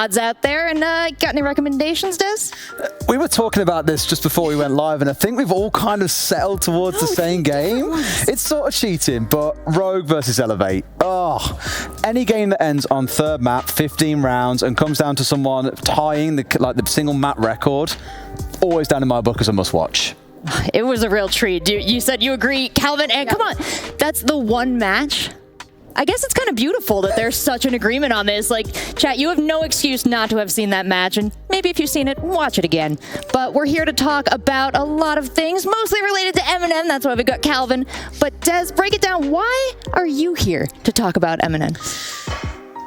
mods out there. And got any recommendations, Des? We were talking about this just before we went live, and I think we've all kind of settled towards the same game. It's sort of cheating, but Rogue versus Elevate. Oh, any game that ends on third map, 15 rounds, and comes down to someone tying the single map record, always down in my book as a must-watch. It was a real treat. You said you agree, Kalvin, and come on, that's the one match. I guess it's kind of beautiful that there's such an agreement on this. Like, chat, you have no excuse not to have seen that match, and maybe if you've seen it, watch it again. But we're here to talk about a lot of things, mostly related to Eminem. That's why we got Kalvin. But Des, break it down. Why are you here to talk about Eminem?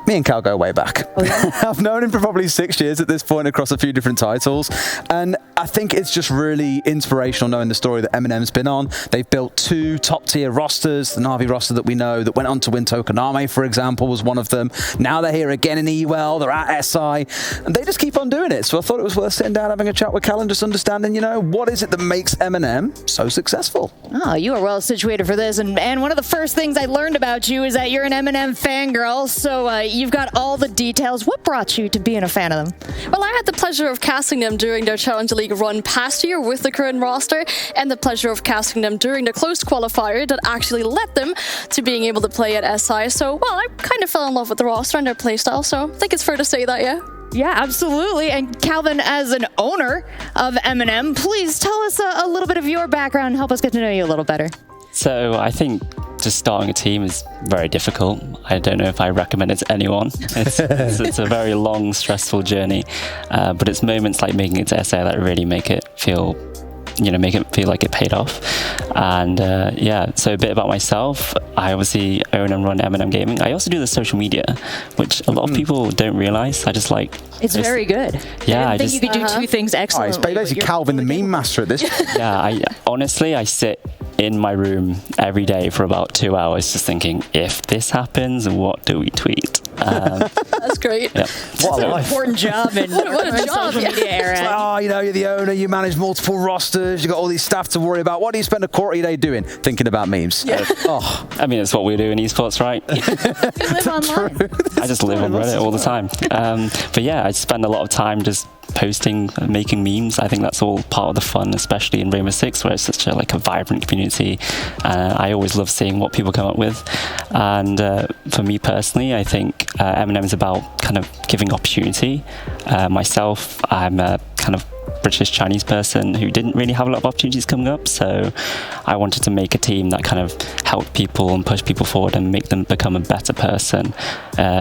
Me and Cal go way back. Oh, yeah? I've known him for probably 6 years at this point across a few different titles. And I think it's just really inspirational knowing the story that Eminem's been on. They've built 2 top-tier rosters. The Na'Vi roster that we know that went on to win Tokoname, for example, was one of them. Now they're here again in EUL. They're at SI. And they just keep on doing it. So I thought it was worth sitting down, having a chat with Cal and just understanding, what is it that makes Eminem so successful? Oh, you are well situated for this. And one of the first things I learned about you is that you're an Eminem fangirl. So you've got all the details. What brought you to being a fan of them? Well, I had the pleasure of casting them during their Challenger League run past year with the current roster, and the pleasure of casting them during the closed qualifier that actually led them to being able to play at SI. So, well, I kind of fell in love with the roster and their playstyle, so I think it's fair to say that, yeah. Yeah, absolutely. And Kalvin, as an owner of Eminem, please tell us a little bit of your background and help us get to know you a little better. So I think just starting a team is very difficult. I don't know if I recommend it to anyone. It's a very long, stressful journey, but it's moments like making it to SA that really make it feel like it paid off. And so a bit about myself. I obviously own and run Eminem Gaming. I also do the social media, which a lot of people don't realize. It's very good. Yeah, I didn't think you could do 2 things excellently. It's basically Kalvin, the meme master at this. Yeah, I sit in my room every day for about 2 hours just thinking, if this happens, what do we tweet? That's great. Yep. What an important job in the social media era. You're the owner, you manage multiple rosters, you've got all these staff to worry about. What do you spend a quarter of your day doing? Thinking about memes. Yeah. I mean, it's what we do in esports, right? You live online. I just live on Reddit all the time. But yeah, I spend a lot of time just posting, making memes. I think that's all part of the fun, especially in Rainbow Six, where it's such a vibrant community. I always love seeing what people come up with. And for me personally, I think Eminem is about kind of giving opportunity. Myself, I'm a kind of British Chinese person who didn't really have a lot of opportunities coming up, so I wanted to make a team that kind of helped people and push people forward and make them become a better person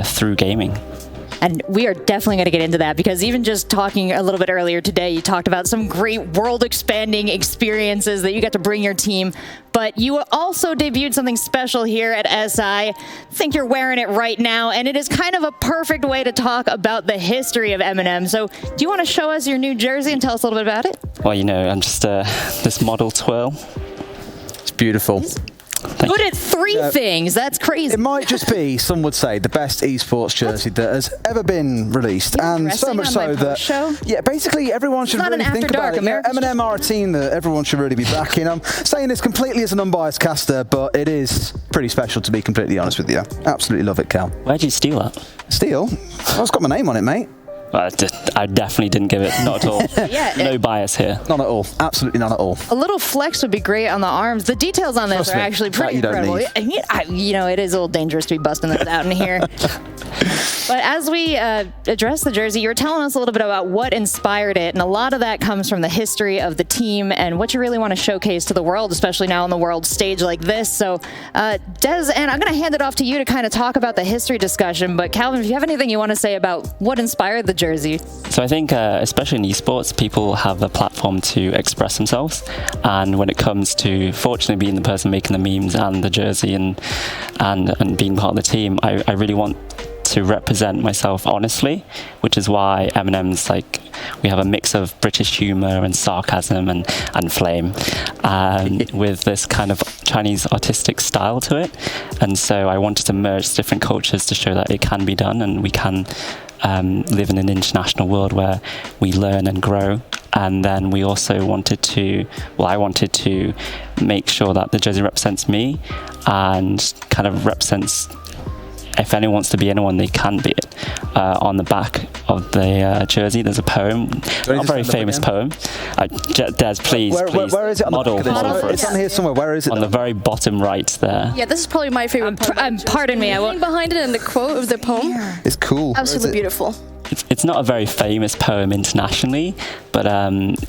through gaming. And we are definitely going to get into that, because even just talking a little bit earlier today, you talked about some great world-expanding experiences that you got to bring your team. But you also debuted something special here at SI. I think you're wearing it right now, and it is kind of a perfect way to talk about the history of Eminem. So do you want to show us your new jersey and tell us a little bit about it? Well, I'm just this model twirl. It's beautiful. Good at 3 things. That's crazy. It might just be, some would say, the best esports jersey that has ever been released. And so much so that, basically everyone should really think about it. Eminem are a team that everyone should really be backing. I'm saying this completely as an unbiased caster, but it is pretty special, to be completely honest with you. Absolutely love it, Cal. Where'd you steal that? Steal? Well, it's got my name on it, mate. I definitely didn't give it, not at all. No bias here. None at all. Absolutely none at all. A little flex would be great on the arms. The details on this are actually pretty incredible. It is a little dangerous to be busting this out in here. But as we address the jersey, you were telling us a little bit about what inspired it, and a lot of that comes from the history of the team and what you really want to showcase to the world, especially now on the world stage like this. So, Des, and I'm going to hand it off to you to kind of talk about the history discussion, but Kalvin, if you have anything you want to say about what inspired the jersey. So I think, especially in esports, people have a platform to express themselves, and when it comes to, fortunately, being the person making the memes and the jersey and being part of the team, I really want to represent myself honestly, which is why Eminem's we have a mix of British humor and sarcasm and flame, with this kind of Chinese artistic style to it. And so I wanted to merge different cultures to show that it can be done, and we can live in an international world where we learn and grow. And then we also I wanted to make sure that the jersey represents me and kind of represents, if anyone wants to be anyone, they can be it. on the back of the jersey, there's a poem, a very famous poem. Des, please, where is it on model the back? for It's on here somewhere. Where is it? On the very bottom right there. Yeah, this is probably my favorite part. Pardon me, I won't. Behind it and the quote of the poem. It's cool. Absolutely beautiful. It's not a very famous poem internationally, but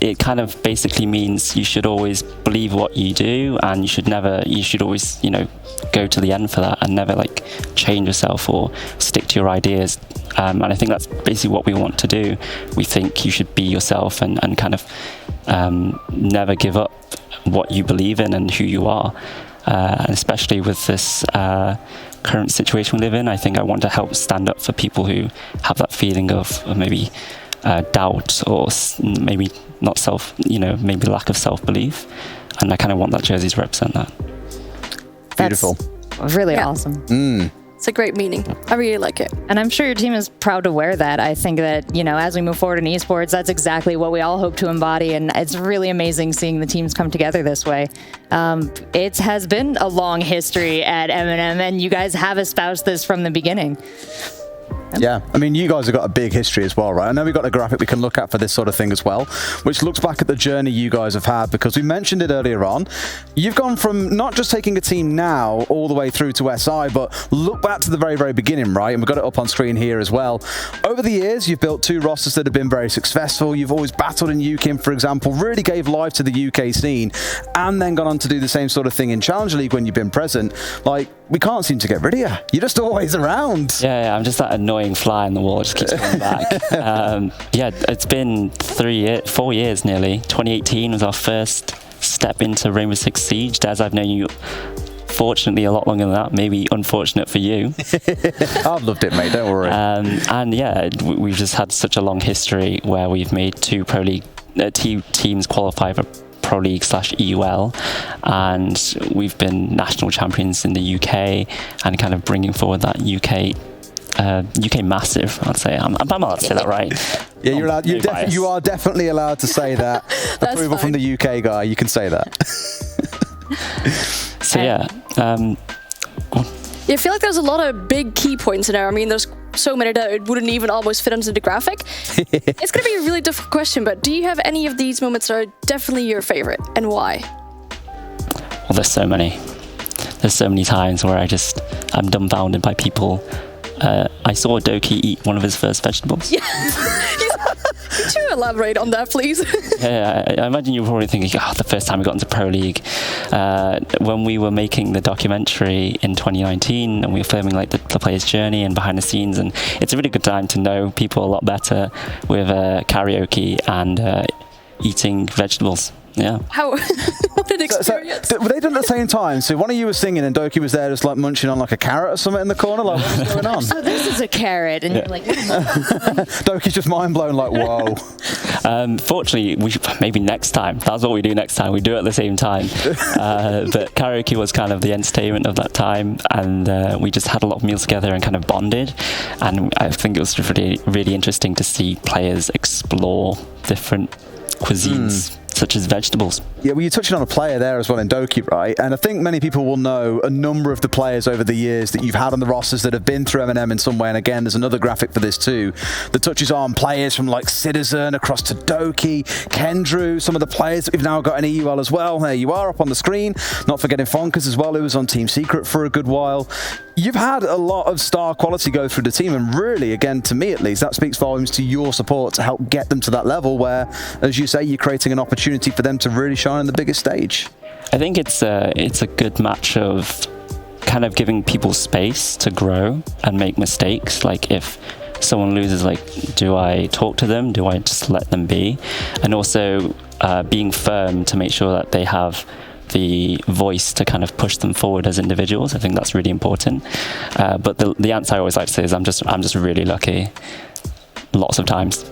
it kind of basically means you should always believe what you do, and you should always, go to the end for that, and never like change yourself or stick to your ideas. And I think that's basically what we want to do. We think you should be yourself and kind of never give up what you believe in and who you are. And especially with this current situation we live in, I think I want to help stand up for people who have that feeling of maybe doubt or maybe not maybe lack of self-belief. And I kind of want that jersey to represent that. Beautiful. That's really awesome. It's a great meaning. I really like it. And I'm sure your team is proud to wear that. I think that, as we move forward in esports, that's exactly what we all hope to embody. And it's really amazing seeing the teams come together this way. It has been a long history at M&M, and you guys have espoused this from the beginning. Yeah, I mean, you guys have got a big history as well, right? I know we've got a graphic we can look at for this sort of thing as well, which looks back at the journey you guys have had, because we mentioned it earlier on. You've gone from not just taking a team now all the way through to SI, but look back to the very, very beginning, right? And we've got it up on screen here as well. Over the years, you've built 2 rosters that have been very successful. You've always battled in UKIM, for example, really gave life to the UK scene, and then gone on to do the same sort of thing in Challenger League when you've been present. Like, we can't seem to get rid of you. You're just always around. Yeah, I'm just that annoying fly in the wall, just keeps coming back. It's been 4 years nearly. 2018 was our first step into Rainbow Six Siege. Des, I've known you fortunately a lot longer than that, maybe unfortunate for you. I've loved it, mate, don't worry. And yeah, we've just had such a long history where we've made 2 Pro League teams qualify for Pro League /EUL, and we've been national champions in the UK, and kind of bringing forward that UK massive, I'd say. I'm allowed to say that, right? Yeah, you're allowed. You are definitely allowed to say that. Approval from the UK guy. You can say that. So yeah. I feel like there's a lot of big key points in there. I mean, there's so many that it wouldn't even almost fit into the graphic. It's going to be a really difficult question, but do you have any of these moments that are definitely your favorite, and why? Well, there's so many. There's so many times where I'm dumbfounded by people. I saw Doki eat one of his first vegetables. Yeah. Could you elaborate on that, please? Yeah, I imagine you're probably thinking, the first time we got into Pro League. When we were making the documentary in 2019, and we were filming like the player's journey and behind the scenes, and it's a really good time to know people a lot better with karaoke and eating vegetables. Yeah. What an experience. So, were they done at the same time? So one of you was singing and Doki was there just like munching on like a carrot or something in the corner? Like, what's going on? So this is a carrot, and you're like... Doki's just mind blown, like, whoa. Fortunately, maybe next time. That's what we do next time. We do it at the same time. But karaoke was kind of the entertainment of that time, and we just had a lot of meals together and kind of bonded. And I think it was really, really interesting to see players explore different cuisines. Such as vegetables. Yeah, well, you're touching on a player there as well in Doki, right? And I think many people will know a number of the players over the years that you've had on the rosters that have been through M&M in some way. And again, there's another graphic for this too that touches on players from like Citizen across to Doki, Kendrew, some of the players that we've now got in EUL as well. There you are up on the screen. Not forgetting Fonkers as well, who was on Team Secret for a good while. You've had a lot of star quality go through the team, and really, again, to me at least, that speaks volumes to your support to help get them to that level where, as you say, you're creating an opportunity for them to really shine on the biggest stage. I think it's a good match of kind of giving people space to grow and make mistakes. Like if someone loses, like, do I talk to them? Do I just let them be? And also being firm to make sure that they have the voice to kind of push them forward as individuals. I think that's really important. But the answer I always like to say is I'm just really lucky. Lots of times.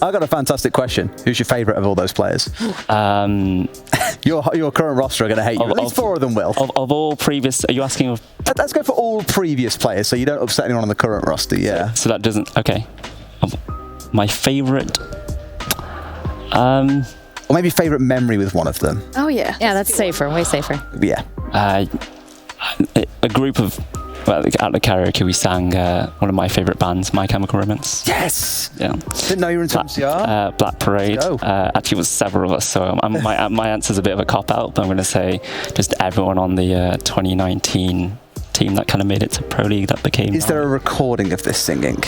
I got a fantastic question. Who's your favourite of all those players? Your current roster are going to hate you. At least 4 of them will. Of all previous, are you asking? Let's go for all previous players, so you don't upset anyone on the current roster. Yeah. So that doesn't. Okay. My favourite. Or maybe favourite memory with one of them. Oh yeah. Yeah, that's safer. Way safer. Yeah. A group of at the karaoke, we sang one of my favourite bands, My Chemical Romance. Yes! Yeah. Didn't know you were into MCR. Black Parade. Actually, it was several of us, so my answer's a bit of a cop-out, but I'm going to say just everyone on the 2019 team that kind of made it to Pro League that became... Is there a recording of this singing?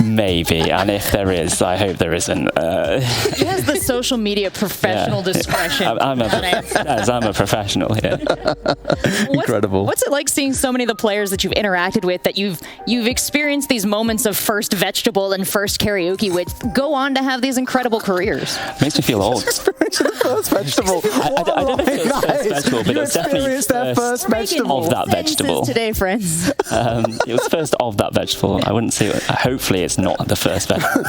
Maybe, and if there is, I hope there isn't. He has the social media professional discretion. I'm a professional here. Incredible. What's it like seeing so many of the players that you've interacted with, that you've experienced these moments of first vegetable and first karaoke with, go on to have these incredible careers? Makes me feel old. Experiencing the first vegetable. I don't know if it's first vegetable, but it's definitely their first vegetable of that vegetable. Today, friends. It was first of that vegetable. I wouldn't say. Hopefully, it's not the first vegetable.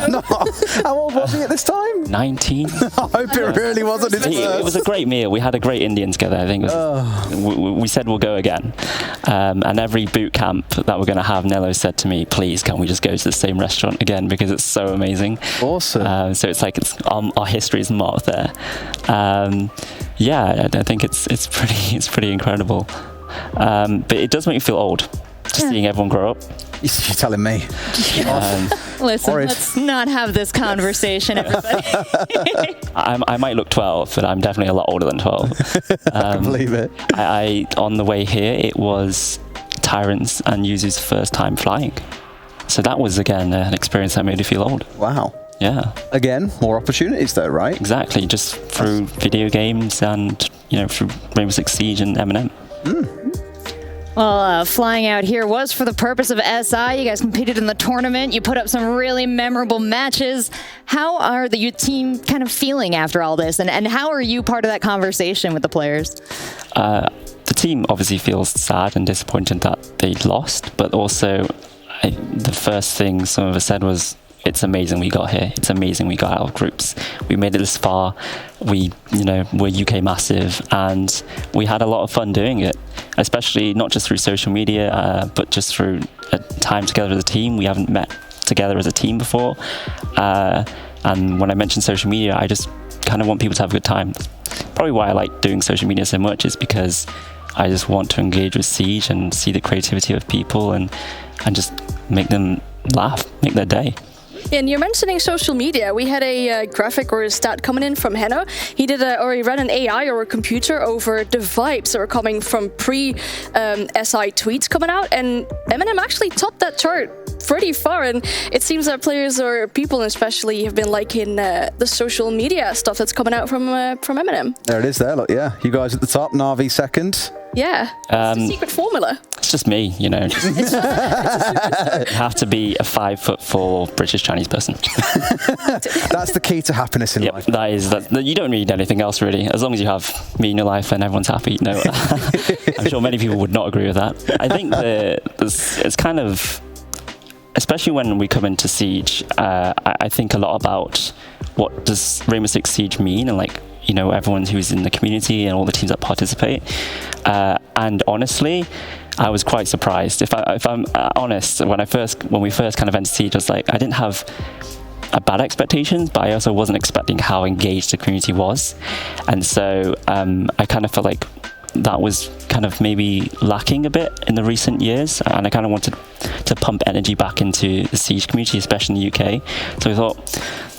No. How old was he at this time? 19. I hope it really wasn't his first. It was a great meal. We had a great Indian together. I think we said we'll go again. And every boot camp that we're going to have, Nello said to me, please, can we just go to the same restaurant again, because it's so amazing. Awesome. So it's like our history is marked there. Yeah, I think it's pretty incredible. But it does make me feel old, just seeing everyone grow up. You're telling me. Listen, let's not have this conversation, everybody. I might look 12, but I'm definitely a lot older than 12. I can believe it. I on the way here, it was Tyrant's and Yuzu's first time flying. So that was, again, an experience that made me feel old. Wow. Yeah. Again, more opportunities though, right? Exactly, just through video games and, through Rainbow Six Siege and M&M. Well, flying out here was for the purpose of SI. You guys competed in the tournament. You put up some really memorable matches. How are the team kind of feeling after all this? And how are you part of that conversation with the players? The team obviously feels sad and disappointed that they lost, but also the first thing some of us said was, it's amazing we got here. It's amazing we got out of groups. We made it this far. We're UK massive, and we had a lot of fun doing it, especially not just through social media, but just through time together as a team. We haven't met together as a team before. And when I mention social media, I just kind of want people to have a good time. Probably why I like doing social media so much is because I just want to engage with Siege and see the creativity of people and just make them laugh, make their day. And you're mentioning social media. We had a graphic or a stat coming in from Henno. He ran an AI or a computer over the vibes that were coming from pre-SI tweets coming out, and M&M actually topped that chart pretty far. And it seems that players or people especially have been liking the social media stuff that's coming out from M&M. There it is there, look, yeah. You guys at the top, Na'Vi second. Yeah, it's the secret formula. It's just me, You have to be a 5'4" British Chinese person. That's the key to happiness in life. That is. You don't need anything else really. As long as you have me in your life and everyone's happy. No, I'm sure many people would not agree with that. I think it's kind of, especially when we come into Siege, I think a lot about what does Rainbow Six Siege mean, and everyone who's in the community and all the teams that participate. And honestly, I was quite surprised. If I'm honest, when we first kind of entered Siege, I was like, I didn't have a bad expectations, but I also wasn't expecting how engaged the community was. And so I kind of felt like that was kind of maybe lacking a bit in the recent years, and I kind of wanted to pump energy back into the Siege community, especially in the UK. So we thought,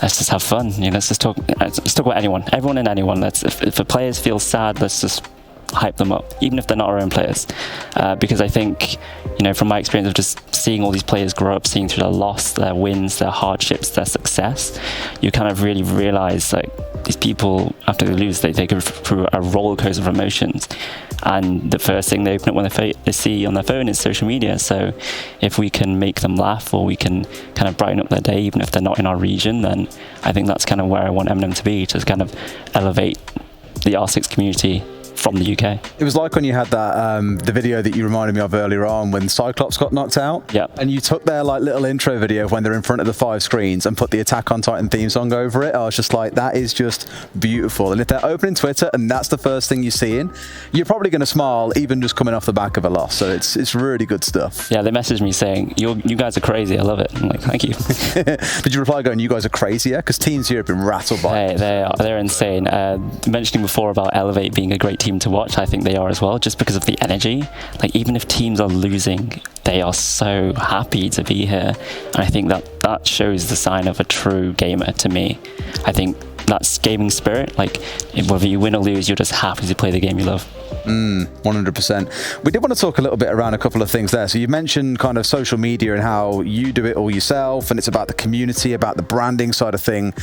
let's just have fun. Let's talk about everyone and anyone. If the players feel sad, let's just hype them up, even if they're not our own players. Because I think, from my experience of just seeing all these players grow up, seeing through their loss, their wins, their hardships, their success, you kind of really realize these people, after they lose, they go through a roller coaster of emotions. And the first thing they open up when they see on their phone is social media. So if we can make them laugh, or we can kind of brighten up their day, even if they're not in our region, then I think that's kind of where I want M&M to be, to kind of elevate the R6 community from the UK. It was like when you had that the video that you reminded me of earlier on when Cyclops got knocked out. Yeah. And you took their little intro video of when they're in front of the 5 screens and put the Attack on Titan theme song over it. I was just like, that is just beautiful. And if they're opening Twitter and that's the first thing you're seeing, you're probably going to smile even just coming off the back of a loss. So it's really good stuff. Yeah, they messaged me saying, you guys are crazy. I love it. I'm like, thank you. Did you reply going, you guys are crazy? Yeah, because teams here have been rattled by it. They're insane. Mentioning before about Elevate being a great team team to watch. I think they are as well, just because of the energy. Like, even if teams are losing, they are so happy to be here. And I think that shows the sign of a true gamer to me. I think that's gaming spirit. Like, whether you win or lose, you're just happy to play the game you love. 100%. We did want to talk a little bit around a couple of things there. So you mentioned kind of social media and how you do it all yourself, and it's about the community, about the branding side of thing.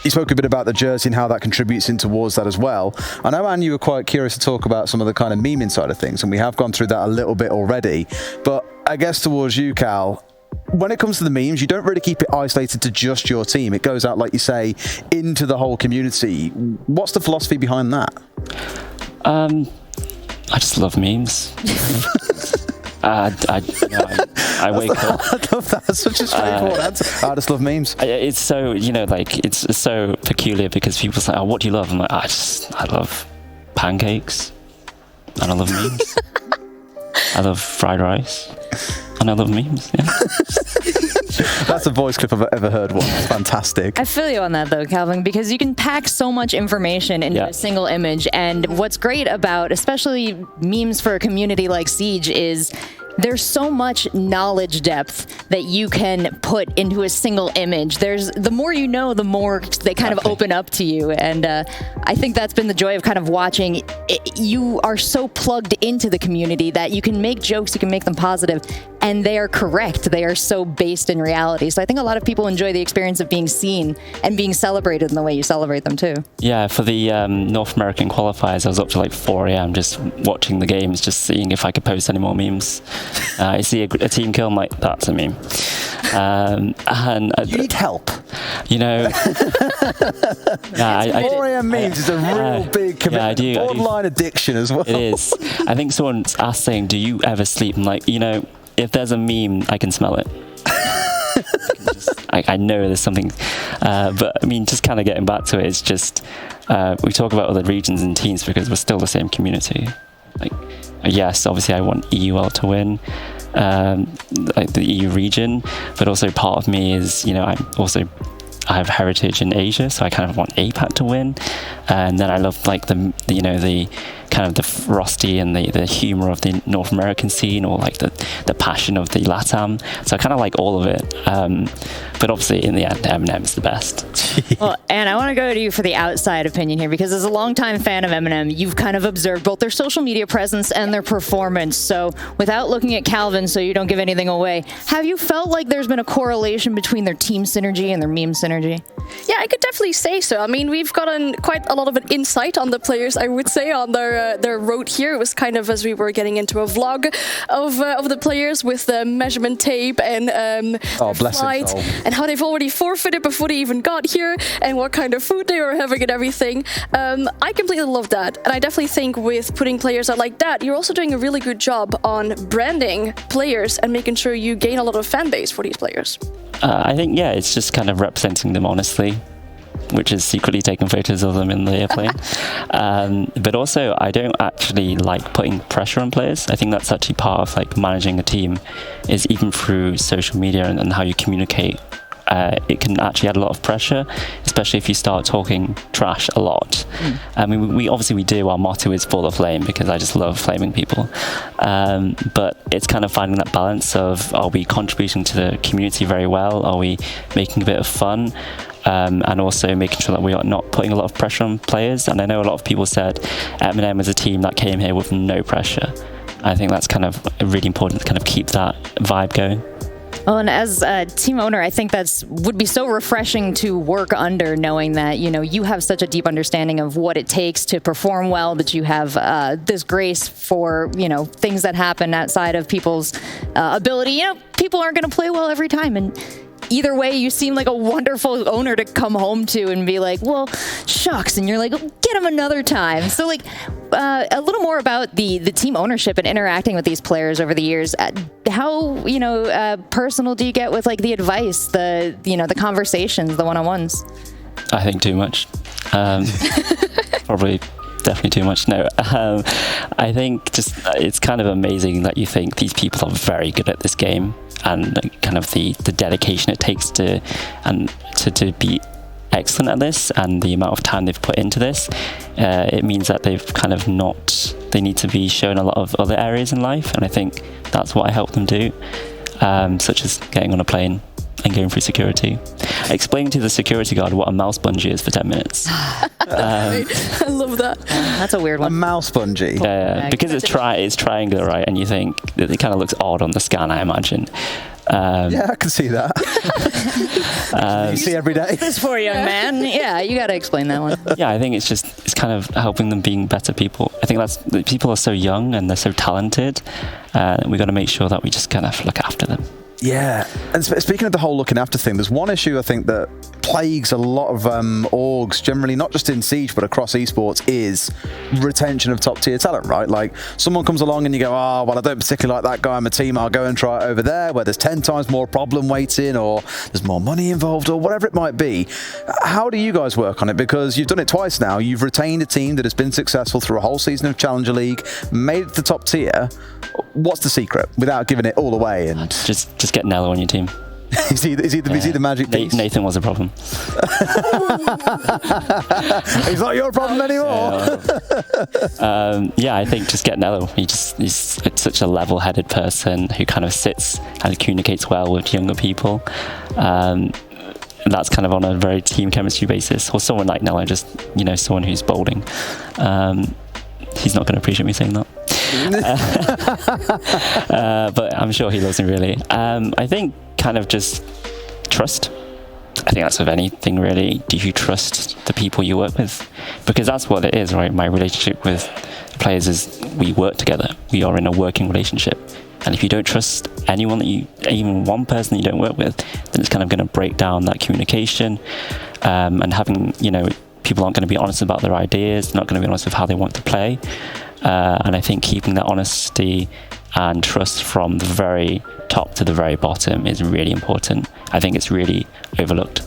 You spoke a bit about the jersey and how that contributes in towards that as well. I know, Anne, you were quite curious to talk about some of the kind of memeing side of things, and we have gone through that a little bit already. But I guess towards you, Cal, when it comes to the memes, you don't really keep it isolated to just your team. It goes out, like you say, into the whole community. What's the philosophy behind that? I just love memes. I wake up. I love that. It's such a straightforward answer. I just love memes. It's so, it's so peculiar because people say, "Oh, what do you love?" I'm like, I love pancakes, and I love memes. I love fried rice, and I love memes. Yeah. That's a voice clip I've ever heard one. It's fantastic. I feel you on that though, Kalvin, because you can pack so much information into a single image. And what's great about especially memes for a community like Siege is there's so much knowledge depth that you can put into a single image. The more you know, the more they kind of open up to you. And I think that's been the joy of kind of watching. You are so plugged into the community that you can make jokes, you can make them positive, and they are correct. They are so based in reality. So I think a lot of people enjoy the experience of being seen and being celebrated in the way you celebrate them too. Yeah, for the North American qualifiers, I was up to like 4 a.m. just watching the games, just seeing if I could post any more memes. I see a team kill, I'm like, that's a meme. You need help. You know, 4 a.m. memes is a real big commitment. I do. Borderline addiction as well. It is. I think someone's asked saying, do you ever sleep? I'm like, if there's a meme, I can smell it. I know there's something, but I mean, just kind of getting back to it, it's just, we talk about other regions and teams because we're still the same community. Like, yes, obviously I want EUL to win, like the EU region, but also part of me is, I have heritage in Asia, so I kind of want APAC to win, and then I love like the kind of the frosty and the humor of the North American scene, or like the passion of the LATAM. So I kind of like all of it, but obviously in the end, Eminem is the best. Well, and I want to go to you for the outside opinion here, because as a longtime fan of Eminem, you've kind of observed both their social media presence and their performance. So without looking at Kalvin, so you don't give anything away, have you felt like there's been a correlation between their team synergy and their meme synergy? Yeah, I could definitely say so. I mean, we've gotten quite a lot of an insight on the players, I would say, on their road here. It was kind of as we were getting into a vlog of the players with the measurement tape and flight, and how they've already forfeited before they even got here, and what kind of food they were having and everything. I completely love that, and I definitely think with putting players out like that, you're also doing a really good job on branding players and making sure you gain a lot of fan base for these players. I think, it's just kind of representing them honestly, which is secretly taking photos of them in the airplane. But also, I don't actually like putting pressure on players. I think that's actually part of like managing a team, is even through social media and how you communicate. It can actually add a lot of pressure, especially if you start talking trash a lot. I mean, we do. Our motto is "For the Flame," because I just love flaming people. But it's kind of finding that balance of, are we contributing to the community very well? Are we making a bit of fun? And also making sure that we are not putting a lot of pressure on players. And I know a lot of people said Eminem is a team that came here with no pressure. I think that's kind of really important to kind of keep that vibe going. Well, and as a team owner, I think would be so refreshing to work under, knowing that, you have such a deep understanding of what it takes to perform well, that you have this grace for, things that happen outside of people's ability. People aren't going to play well every time. And either way, you seem like a wonderful owner to come home to and be like, well, shucks. And you're like, get him another time. So a little more about the team ownership and interacting with these players over the years. How, personal do you get with like the advice, the conversations, the one-on-ones? I think too much. Probably definitely too much. No, I think just it's kind of amazing that you think these people are very good at this game, and kind of the dedication it takes to be excellent at this, and the amount of time they've put into this, it means that they've kind of they need to be shown a lot of other areas in life, and I think that's what I help them do, such as getting on a plane and going through security, explaining to the security guard what a mouse bungee is for 10 minutes. I love that. That's a weird one. A mouse bungee. Yeah, because it's triangular, right? And you think it kind of looks odd on the scan, I imagine. Yeah, I can see that. You see every day. This for young man. Yeah, you got to explain that one. Yeah, I think it's kind of helping them being better people. I think people are so young and they're so talented. We got to make sure that we just kind of look after them. Yeah, and speaking of the whole looking after thing, there's one issue I think that plagues a lot of orgs, generally not just in Siege but across esports, is retention of top tier talent, right? Like someone comes along and you go, oh, well, I don't particularly like that guy on my team, I'll go and try it over there where there's 10 times more problem waiting, or there's more money involved, or whatever it might be. How do you guys work on it? Because you've done it twice now. You've retained a team that has been successful through a whole season of Challenger League, made it to top tier. What's the secret without giving it all away? And just get Nello on your team. Is he the magic piece? Nathan was a problem. He's not your problem anymore. Yeah, I think just get Nello. He's such a level-headed person who kind of sits and communicates well with younger people. That's kind of on a very team chemistry basis. Or someone like Nello, just someone who's bowling. He's not going to appreciate me saying that. But I'm sure he loves me really. I think kind of just trust. I think that's with anything really. Do you trust the people you work with? Because that's what it is, right? My relationship with players is we work together. We are in a working relationship. And if you don't trust anyone even one person that you don't work with, then it's kind of going to break down that communication. And having, people aren't going to be honest about their ideas. They're not going to be honest with how they want to play. And I think keeping that honesty and trust from the very top to the very bottom is really important. I think it's really overlooked.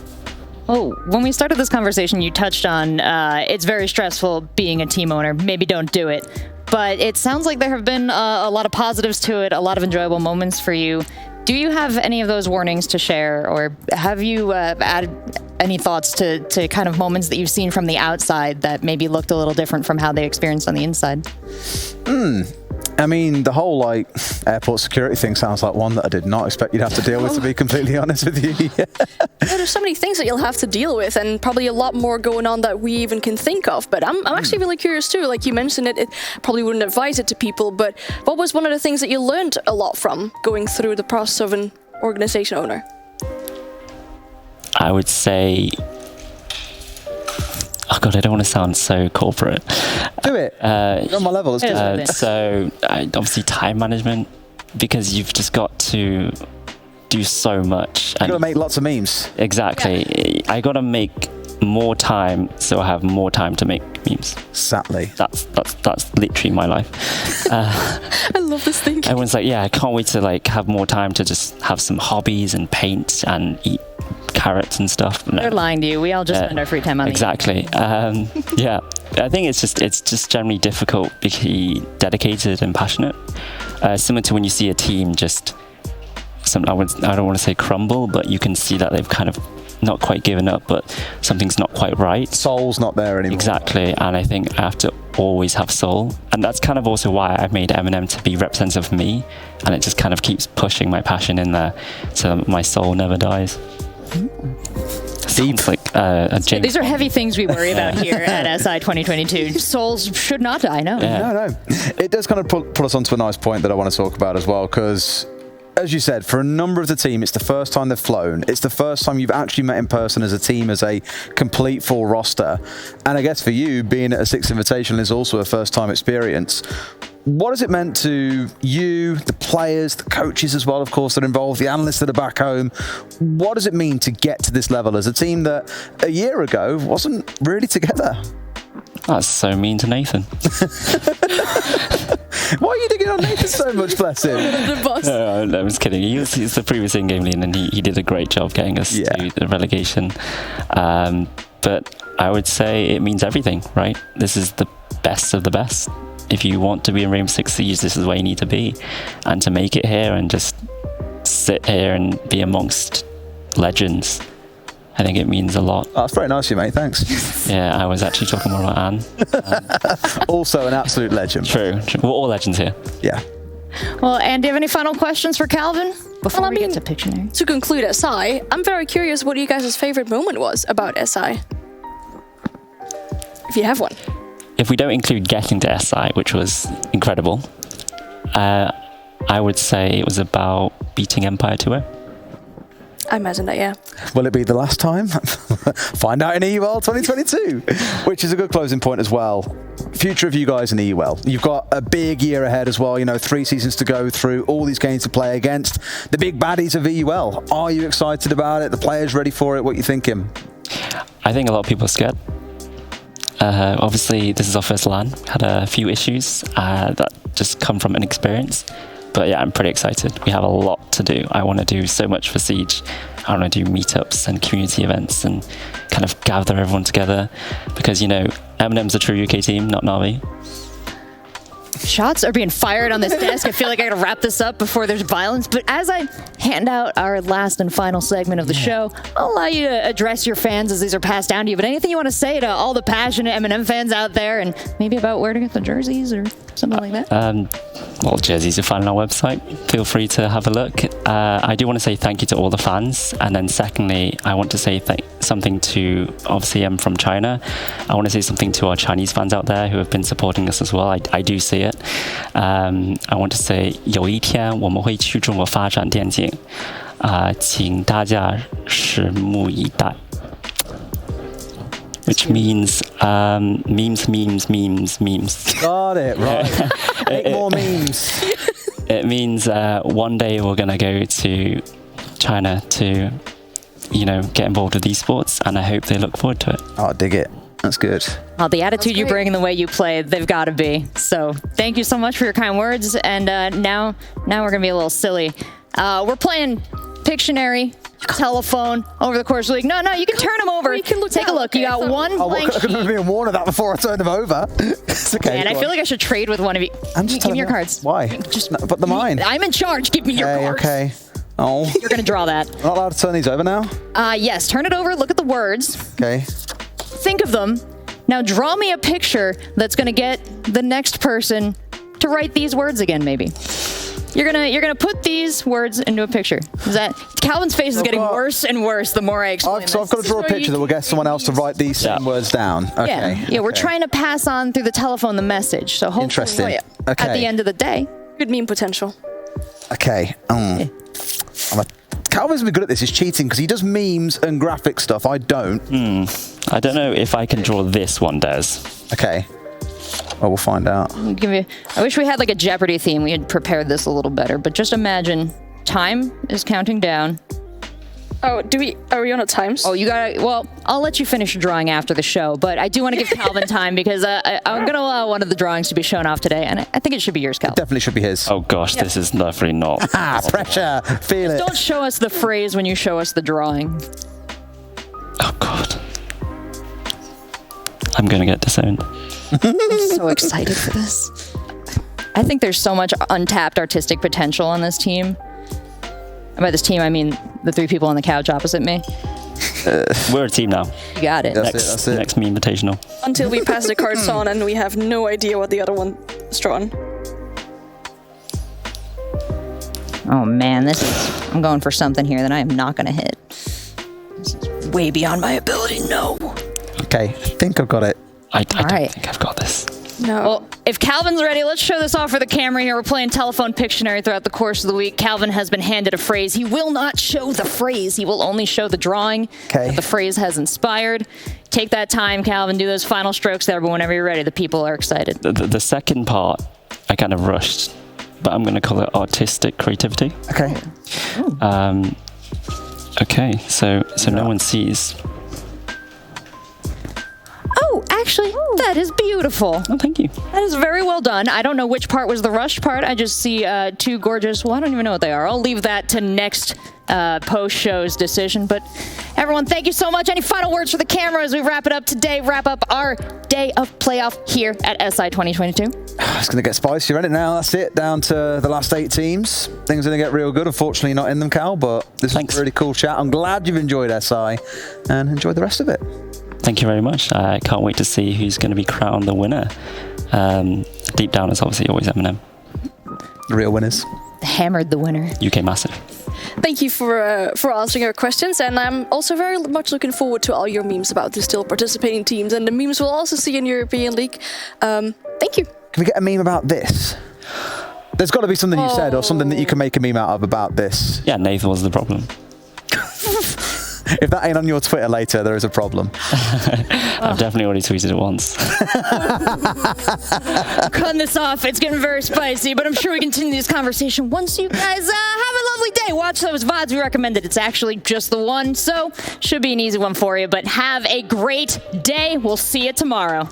Oh, when we started this conversation, you touched on it's very stressful being a team owner. Maybe don't do it. But it sounds like there have been a lot of positives to it, a lot of enjoyable moments for you. Do you have any of those warnings to share, or have you added any thoughts to kind of moments that you've seen from the outside that maybe looked a little different from how they experienced on the inside? I mean, the whole airport security thing sounds like one that I did not expect you'd have to deal with, to be completely honest with you. There's so many things that you'll have to deal with, and probably a lot more going on that we even can think of. But I'm actually really curious too. Like you mentioned it probably wouldn't advise it to people, but what was one of the things that you learned a lot from going through the process of an organization owner? I would say, oh God, I don't want to sound so corporate. Do it. You're on my level. Let's do it. So obviously time management, because you've just got to do so much. You've got to make lots of memes. Exactly. Yeah. I got to make more time so I have more time to make memes. Sadly. That's literally my life. I love this thing. Everyone's like, yeah, I can't wait to have more time to just have some hobbies and paint and eat carrots and stuff. No. They're lying to you. We all just spend our free time on exactly. Yeah, I think it's just generally difficult to be dedicated and passionate. Similar to when you see a team just I don't want to say crumble, but you can see that they've kind of not quite given up, but something's not quite right. Soul's not there anymore. Exactly, and I think I have to always have soul, and that's kind of also why I've made M&M to be representative of me, and it just kind of keeps pushing my passion in there so that my soul never dies. Sounds like a James These are heavy things we worry about here at SI 2022. Souls should not die, no. Yeah. No. It does kind of put us onto a nice point that I want to talk about as well, because as you said, for a number of the team, it's the first time they've flown. It's the first time you've actually met in person as a team, as a complete full roster. And I guess for you, being at a Six Invitational is also a first-time experience. What has it meant to you, the players, the coaches as well, of course, that are involved, the analysts that are back home? What does it mean to get to this level as a team that a year ago wasn't really together? That's so mean to Nathan. Why are you digging on Nathan so much, bless him? No, I was kidding. He's the previous in-game lead, and he did a great job getting us to the relegation. But I would say it means everything, right? This is the best of the best. If you want to be in Rainbow Six Siege, this is where you need to be. And to make it here and just sit here and be amongst legends, I think it means a lot. Oh, that's very nice of you, mate. Thanks. Yeah, I was actually talking more about Anne. Also an absolute legend. True. We're all legends here. Yeah. Well, Anne, do you have any final questions for Calvin before we get to Pictionary? To conclude SI, I'm very curious what you guys' favorite moment was about SI. If you have one. If we don't include getting to SI, which was incredible, I would say it was about beating Empire 2-0. I imagine that, yeah. Will it be the last time? Find out in EUL 2022, which is a good closing point as well. Future of you guys in EUL. You've got a big year ahead as well, 3 seasons to go through, all these games to play against the big baddies of EUL. Are you excited about it? The players ready for it? What are you thinking? I think a lot of people are scared. Obviously, this is our first LAN. Had a few issues that just come from inexperience. But yeah, I'm pretty excited. We have a lot to do. I want to do so much for Siege. I want to do meetups and community events and kind of gather everyone together. Because, Eminem's a true UK team, not Na'Vi. Shots are being fired on this desk. I feel like I gotta wrap this up before there's violence. But as I hand out our last and final segment of the show, I'll allow you to address your fans as these are passed down to you. But anything you want to say to all the passionate M&M fans out there, and maybe about where to get the jerseys or something like that? Well, jerseys are found on our website. Feel free to have a look. I do want to say thank you to all the fans. And then secondly, I want to say something to, obviously I'm from China. I want to say something to our Chinese fans out there who have been supporting us as well. I do see it. I want to say 有一天我们会去中国发展电竞，请大家拭目以待。Which means memes. Got it, right. Make more memes. It means one day we're going to go to China to, get involved with esports, and I hope they look forward to it. Oh, I dig it. That's good. Well, the attitude you bring and the way you play, they've got to be. So thank you so much for your kind words. And now we're going to be a little silly. We're playing Pictionary, telephone, over the course of the week. No, you can turn them over. Take a look. You got one blank sheet. I could have been warned of that before I turned them over. It's okay. And I feel like I should trade with one of you. Give me your cards. Why? But they're mine. I'm in charge. Give me your cards. Okay. Oh. You're going to draw that. I'm not allowed to turn these over now? Yes. Turn it over. Look at the words. Okay. Think of them. Now draw me a picture that's going to get the next person to write these words again, maybe. You're gonna put these words into a picture. Is that Calvin's face is getting worse and worse the more I explain So I've got to draw a picture that will get someone else to write these same words down. Okay. Yeah, we're trying to pass on through the telephone the message. So hopefully Interesting. At the end of the day. Good meme potential. Okay. Calvin's been good at this. He's cheating because he does memes and graphic stuff. I don't. I don't know if I can draw this one, Des. Okay. Well, we'll find out. I wish we had like a Jeopardy theme. We had prepared this a little better, but just imagine time is counting down. Oh, are we on a times? Oh, well, I'll let you finish your drawing after the show, but I do want to give Calvin time because I'm going to allow one of the drawings to be shown off today, and I think it should be yours, Calvin. It definitely should be his. Oh gosh, this is definitely not. Pressure. Feel it. Don't show us the phrase when you show us the drawing. Oh god. I'm going to get disowned. I'm so excited for this. I think there's so much untapped artistic potential on this team. And by this team, I mean the 3 people on the couch opposite me. We're a team now. You got it. That's it. Next me invitational. Until we pass the cards on and we have no idea what the other one is drawn. Oh man, I'm going for something here that I am not going to hit. This is way beyond my ability. No. Okay, I think I've got it. I don't think I've got this. No. Well, if Calvin's ready, let's show this off for the camera here. We're playing telephone Pictionary throughout the course of the week. Calvin has been handed a phrase. He will not show the phrase. He will only show the drawing that the phrase has inspired. Take that time, Calvin. Do those final strokes there, but whenever you're ready, the people are excited. The second part, I kind of rushed, but I'm going to call it artistic creativity. Okay. Okay, so no one sees. Oh, actually, that is beautiful. Oh, thank you. That is very well done. I don't know which part was the rushed part. I just see 2 gorgeous, well, I don't even know what they are. I'll leave that to next post-show's decision. But everyone, thank you so much. Any final words for the camera as we wrap it up today, wrap up our day of playoff here at SI 2022? It's going to get spicy, isn't it now? That's it. Down to the last 8 teams. Things are going to get real good. Unfortunately, not in them, Cal, but this was a really cool chat. I'm glad you've enjoyed SI and enjoyed the rest of it. Thank you very much. I can't wait to see who's going to be crowned the winner. Deep down, it's obviously always M&M. The real winners. Hammered the winner. UK massive. Thank you for answering our questions, and I'm also very much looking forward to all your memes about the still participating teams, and the memes we'll also see in European League. Thank you. Can we get a meme about this? There's got to be something you said or something that you can make a meme out of about this. Yeah, Nathan was the problem. If that ain't on your Twitter later, there is a problem. I've definitely already tweeted it once. Cutting this off. It's getting very spicy, but I'm sure we continue this conversation once you guys have a lovely day. Watch those VODs we recommended. It's actually just the one, so should be an easy one for you. But have a great day. We'll see you tomorrow.